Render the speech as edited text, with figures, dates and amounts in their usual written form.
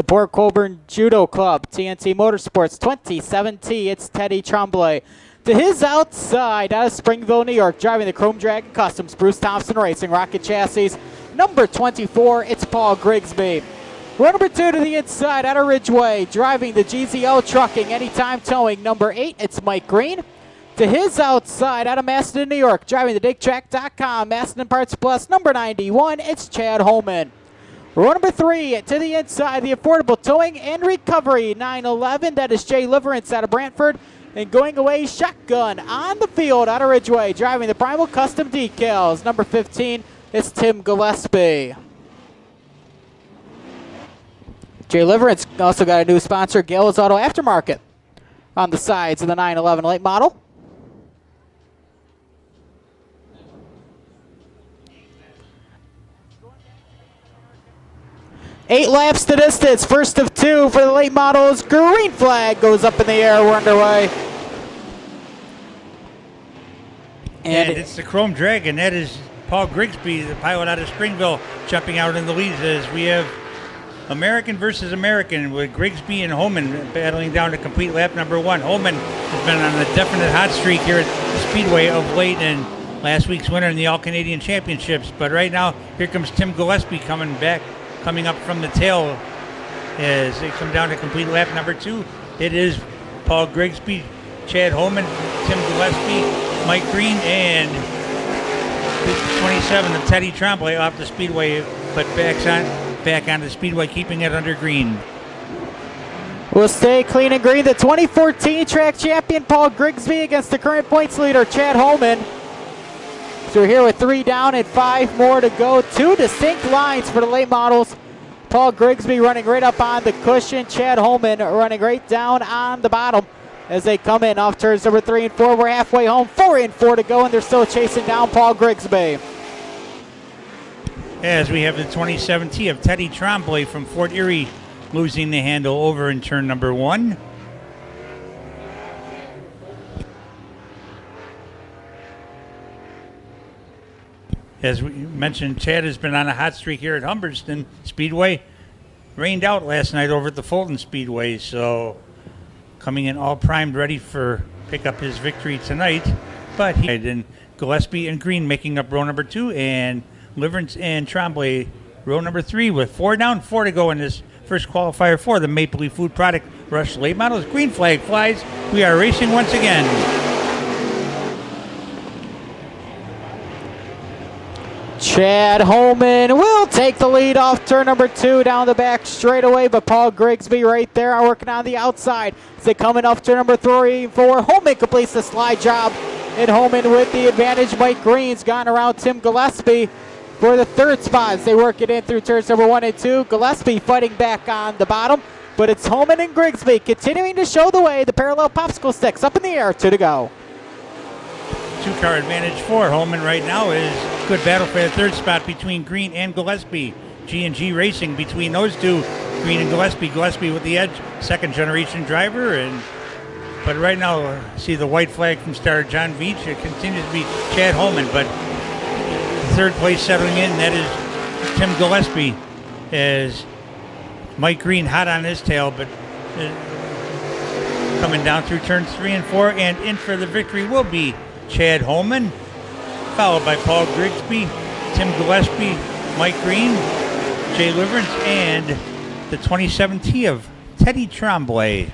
The Port Colborne Judo Club, TNT Motorsports 27T, it's Teddy Tremblay. To his outside, out of Springville, New York, driving the Chrome Dragon Customs, Bruce Thompson Racing, Rocket Chassis, number 24, it's Paul Grigsby. Row number 2 to the inside, out of Ridgeway, driving the GZL Trucking, Anytime Towing, number 8, it's Mike Green. To his outside, out of Macedon, New York, driving the DigTrack.com, Macedon Parts Plus, number 91, it's Chad Holman. Row number 3 to the inside, the Affordable Towing and Recovery 911. That is Jay Liverance out of Brantford. And going away, shotgun on the field out of Ridgeway, driving the Primal Custom Decals. Number 15 is Tim Gillespie. Jay Liverance also got a new sponsor, Gales Auto Aftermarket, on the sides of the 911 late model. Eight laps to distance, first of 2 for the late models. Green flag goes up in the air, we're underway. And it's the Chrome Dragon. That is Paul Grigsby, the pilot out of Springville, jumping out in the leads as we have American versus American with Grigsby and Holman battling down to complete lap number 1. Holman has been on a definite hot streak here at the Speedway of late and last week's winner in the All-Canadian Championships. But right now, here comes Tim Gillespie coming up from the tail as they come down to complete lap number 2. It is Paul Grigsby, Chad Holman, Tim Gillespie, Mike Green, and 27 of Teddy Tremblay off the Speedway, but back on the Speedway, keeping it under green. We'll stay clean and green. The 2014 track champion Paul Grigsby against the current points leader Chad Holman. So we're here with 3 down and 5 more to go. 2 distinct lines for the late models. Paul Grigsby running right up on the cushion. Chad Holman running right down on the bottom as they come in off turns number 3 and 4. We're halfway home, 4 and 4 to go, and they're still chasing down Paul Grigsby. As we have the 27T of Teddy Tremblay from Fort Erie losing the handle over in turn number 1. As we mentioned, Chad has been on a hot streak here at Humberstone Speedway. Rained out last night over at the Fulton Speedway, so coming in all primed, ready for pick up his victory tonight. But he and Gillespie and Green making up row number 2, and Liverance and Tremblay row number 3 with 4 down, 4 to go in this first qualifier for the Maple Leaf Food Product Rush Late Models. Green flag flies. We are racing once again. Chad Holman will take the lead off turn number 2 down the back straightaway, but Paul Grigsby right there working on the outside. As they come in off turn number 3 and 4, Holman completes the slide job, and Holman with the advantage. Mike Green's gone around Tim Gillespie for the 3rd spot as they work it in through turns number 1 and 2. Gillespie fighting back on the bottom, but it's Holman and Grigsby continuing to show the way. The parallel popsicle sticks up in the air, 2 to go. 2-car advantage for Holman right now is good battle for the 3rd spot between Green and Gillespie. G&G Racing between those two, Green and Gillespie. Gillespie with the edge, 2nd generation driver. But right now, see the white flag from starter John Veach. It continues to be Chad Holman, but 3rd place settling in, that is Tim Gillespie, as Mike Green hot on his tail, but coming down through turns 3 and 4, and in for the victory will be Chad Holman, followed by Paul Grigsby, Tim Gillespie, Mike Green, Jay Liverance, and the 27T of Teddy Tremblay.